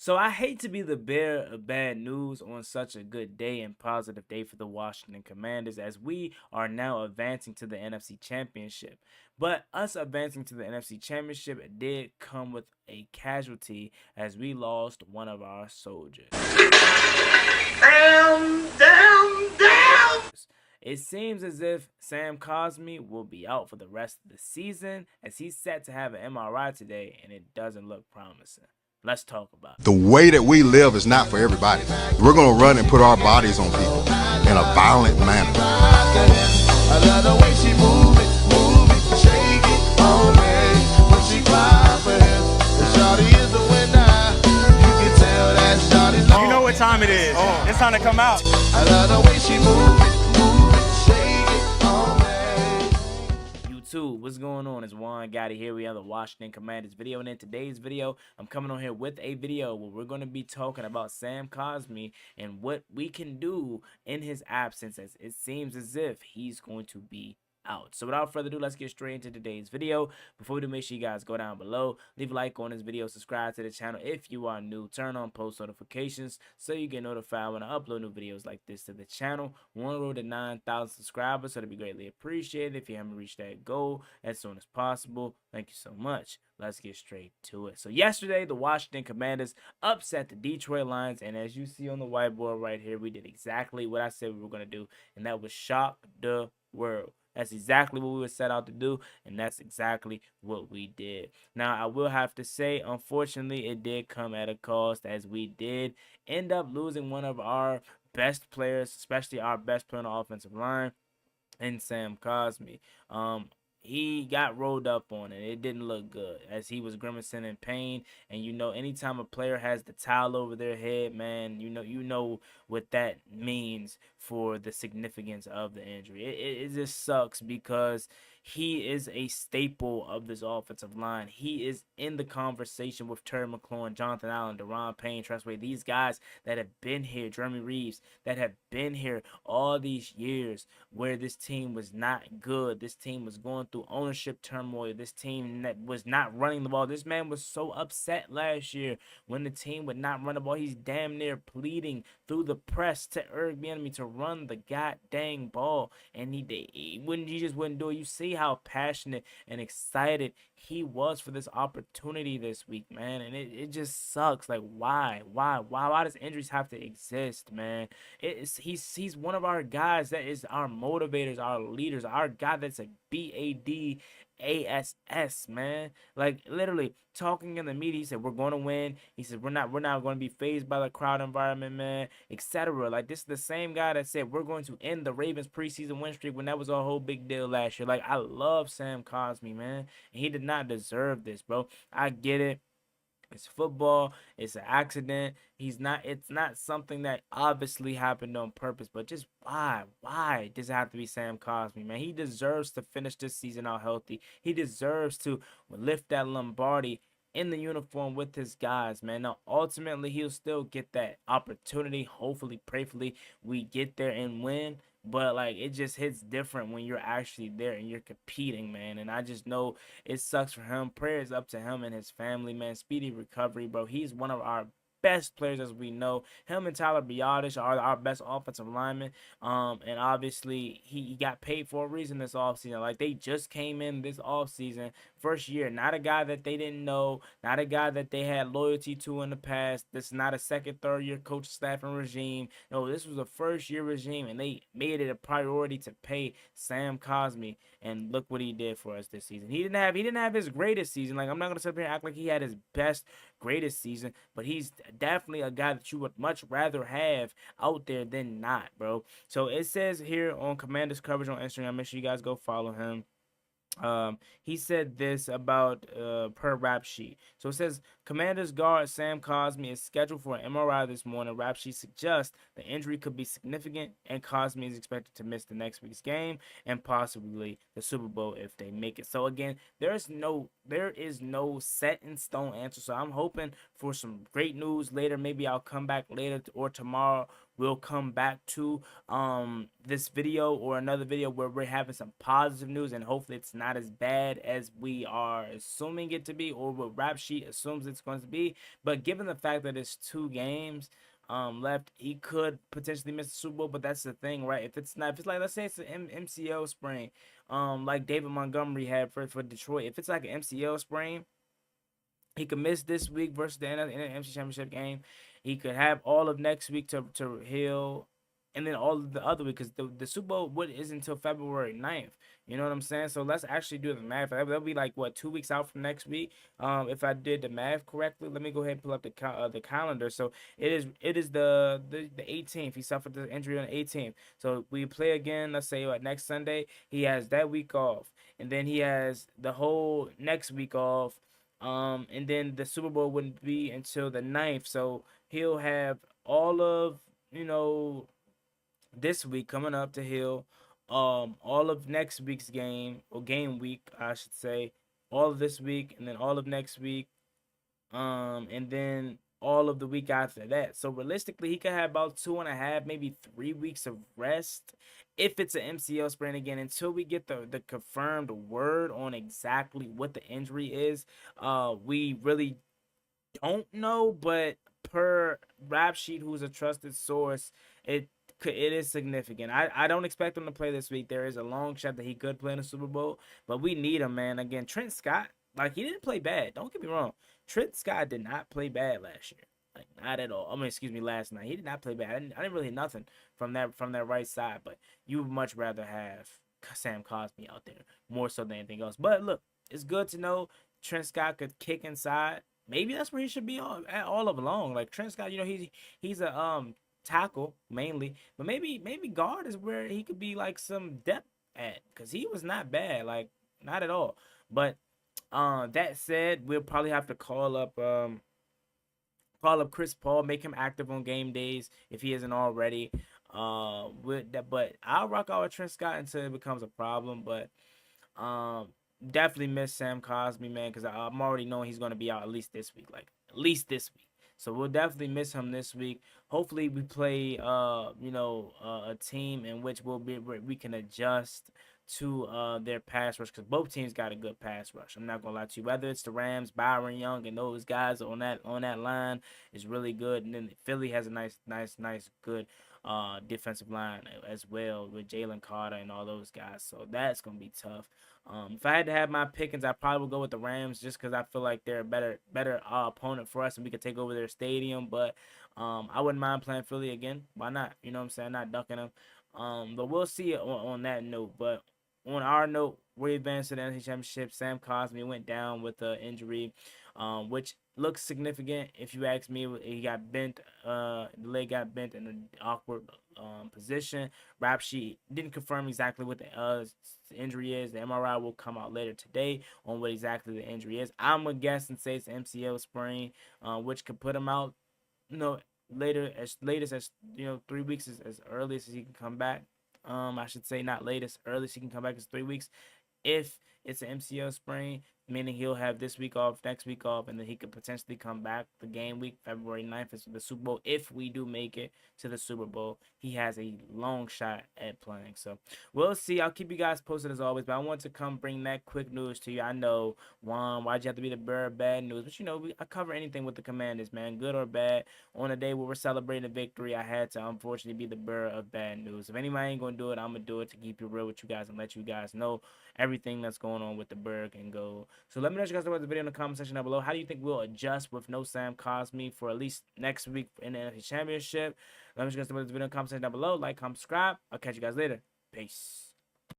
So I hate to be the bearer of bad news on such a good day and positive day for the Washington Commanders as we are now advancing to the NFC Championship. But us advancing to the NFC Championship did come with a casualty as we lost one of our soldiers. Down, down, down. It seems as if Sam Cosmi will be out for the rest of the season as he's set to have an MRI today and it doesn't look promising. Let's talk about it. The way that we live is not for everybody. We're going to run and put our bodies on people in a violent manner. I love the way she move it, shake it on me. When she cry for him, the shawty is the winner. You can tell that shawty's You know what time it is. It's time to come out. I love the way she move it, shake it on me. YouTube, what's going on? It's Juan Gotti here. We have the Washington Commanders video, and in today's video, I'm coming on here with a video where we're going to be talking about Sam Cosmi and what we can do in his absence, as it seems as if he's going to be out. So without further ado, let's get straight into today's video. Before we do, make sure you guys go down below, leave a like on this video, subscribe to the channel if you are new, turn on post notifications so you get notified when I upload new videos like this to the channel. We're on the road to 9,000 subscribers, so it'd be greatly appreciated if you haven't reached that goal as soon as possible. Thank you so much. Let's get straight to it. So yesterday, the Washington Commanders upset the Detroit Lions, and as you see on the whiteboard right here, we did exactly what I said we were going to do, and that was shock the world. That's exactly what we were set out to do, and that's exactly what we did. Now, I will have to say, unfortunately, it did come at a cost, as we did end up losing one of our best players, especially our best player on the offensive line, in Sam Cosmi. He got rolled up on it. It didn't look good as he was grimacing in pain. And you know, anytime a player has the towel over their head, man, you know what that means for the significance of the injury. It just sucks because he is a staple of this offensive line. He is in the conversation with Terry McLaurin, Jonathan Allen, Deron Payne, Trustway, these guys that have been here, Jeremy Reeves, that have been here all these years where this team was not good. This team was going through ownership turmoil. This team that was not running the ball. This man was so upset last year when the team would not run the ball. He's damn near pleading through the press to urge the enemy to run the goddamn ball, and he just wouldn't do it. You see how passionate and excited he was for this opportunity this week, man, and it just sucks. Like, why does injuries have to exist, man? He's one of our guys that is our motivators, our leaders, our guy that's a BADASS, man. Like, literally talking in the media, he said we're going to win. He said we're not going to be fazed by the crowd environment, man, etc. Like, this is the same guy that said we're going to end the Ravens preseason win streak when that was a whole big deal last year. Like, I love Sam Cosmi, man, and he did not deserve this, bro. I get it. It's football. It's an accident. It's not something that obviously happened on purpose, but just why does it have to be Sam Cosmi, man? He deserves to finish this season out healthy. He deserves to lift that Lombardi in the uniform with his guys, man. Now, ultimately, he'll still get that opportunity. Hopefully, prayerfully, we get there and win. But, like, it just hits different when you're actually there and you're competing, man. And I just know it sucks for him. Prayers up to him and his family, man. Speedy recovery, bro. He's one of our best players, as we know. Him and Tyler Biadasz are our best offensive linemen. And obviously he got paid for a reason this offseason. Like, they just came in this offseason, first year. Not a guy that they didn't know, not a guy that they had loyalty to in the past. This is not a second, third year coach staff and regime. No, this was a first year regime, and they made it a priority to pay Sam Cosmi. And look what he did for us this season. He didn't have his greatest season. Like, I'm not gonna sit here and act like he had his best, greatest season, but he's definitely a guy that you would much rather have out there than not, bro. So it says here on Commanders Coverage on Instagram, make sure you guys go follow him. He said this about per rap sheet. So it says Commanders guard Sam Cosmi is scheduled for an MRI this morning. Rap sheet suggests the injury could be significant, and Cosmi is expected to miss the next week's game and possibly the Super Bowl if they make it. So again, there's no there is no set in stone answer. So I'm hoping for some great news later. Maybe I'll come back later or tomorrow. We'll come back to this video or another video where we're having some positive news, and hopefully it's not as bad as we are assuming it to be, or what Rap Sheet assumes it's going to be. But given the fact that it's 2 games left, he could potentially miss the Super Bowl. But that's the thing, right? If it's not, if it's like, let's say it's an MCL sprain, like David Montgomery had for Detroit. If it's like an MCL sprain, he could miss this week versus the NFC Championship game. He could have all of next week to heal, and then all of the other week, because the Super Bowl isn't until February 9th. You know what I'm saying? So let's actually do the math. That'll be like, what, 2 weeks out from next week? If I did the math correctly, let me go ahead and pull up the calendar. So it is the 18th. He suffered the injury on the 18th. So we play again. Let's say next Sunday. He has that week off, and then he has the whole next week off. And then the Super Bowl wouldn't be until the 9th. So he'll have all of, this week coming up to heal, all of next week's game, or game week, I should say, all of this week, and then all of next week, and then all of the week after that. So realistically, he could have about 2.5, maybe 3 weeks of rest if it's an MCL sprain again, until we get the confirmed word on exactly what the injury is. We really don't know, but per Rap Sheet, who's a trusted source, it is significant. I don't expect him to play this week. There is a long shot that he could play in the Super Bowl, but we need him, man. Again, Trent Scott, like, he didn't play bad. Don't get me wrong. Trent Scott did not play bad last year. Like, not at all. I mean, excuse me, last night. He did not play bad. I didn't really hear nothing from that right side, but you would much rather have Sam Cosmi out there more so than anything else. But look, it's good to know Trent Scott could kick inside. Maybe that's where he should be all along. Like, Trent Scott, he's a tackle mainly, but maybe guard is where he could be like some depth at, because he was not bad, like, not at all. But that said, we'll probably have to call up Chris Paul, make him active on game days if he isn't already. With that, but I'll rock out with Trent Scott until it becomes a problem. But definitely miss Sam Cosmi, man, because I'm already knowing he's going to be out at least this week. Like, at least this week. So we'll definitely miss him this week. Hopefully we play, a team in which we can adjust to their pass rush, because both teams got a good pass rush. I'm not gonna lie to you. Whether it's the Rams, Byron Young, and those guys on that line is really good, and then Philly has a nice, good defensive line as well with Jalen Carter and all those guys. So that's gonna be tough. If I had to have my pickings, I probably would go with the Rams, just because I feel like they're a better opponent for us, and we could take over their stadium. But I wouldn't mind playing Philly again. Why not? You know what I'm saying? Not ducking them. But we'll see on that note. But on our note, we advanced to the NFC Championship. Sam Cosmi went down with an injury, which looks significant. If you ask me, he got bent. The leg got bent in an awkward position. Rap Sheet didn't confirm exactly what the injury is. The MRI will come out later today on what exactly the injury is. I'm gonna guess and say it's MCL sprain, which could put him out, later, as latest as 3 weeks, as earliest as he can come back. I should say not latest, earliest he can come back is 3 weeks. If it's an MCL sprain, meaning he'll have this week off, next week off, and then he could potentially come back the game week, February 9th, is the Super Bowl. If we do make it to the Super Bowl, he has a long shot at playing. So we'll see. I'll keep you guys posted as always, but I want to come bring that quick news to you. I know, Juan, why'd you have to be the bearer of bad news? But I cover anything with the Commanders, man, good or bad. On a day where we're celebrating a victory, I had to unfortunately be the bearer of bad news. If anybody ain't gonna do it, I'm gonna do it to keep it real with you guys and let you guys know everything that's going on with the Berg and Gold. So let me know what you guys think about the video in the comment section down below. How do you think we'll adjust with no Sam Cosmi for at least next week in the NFC Championship? Let me know what you guys think about the video in the comment section down below. Like, comment, subscribe. I'll catch you guys later. Peace.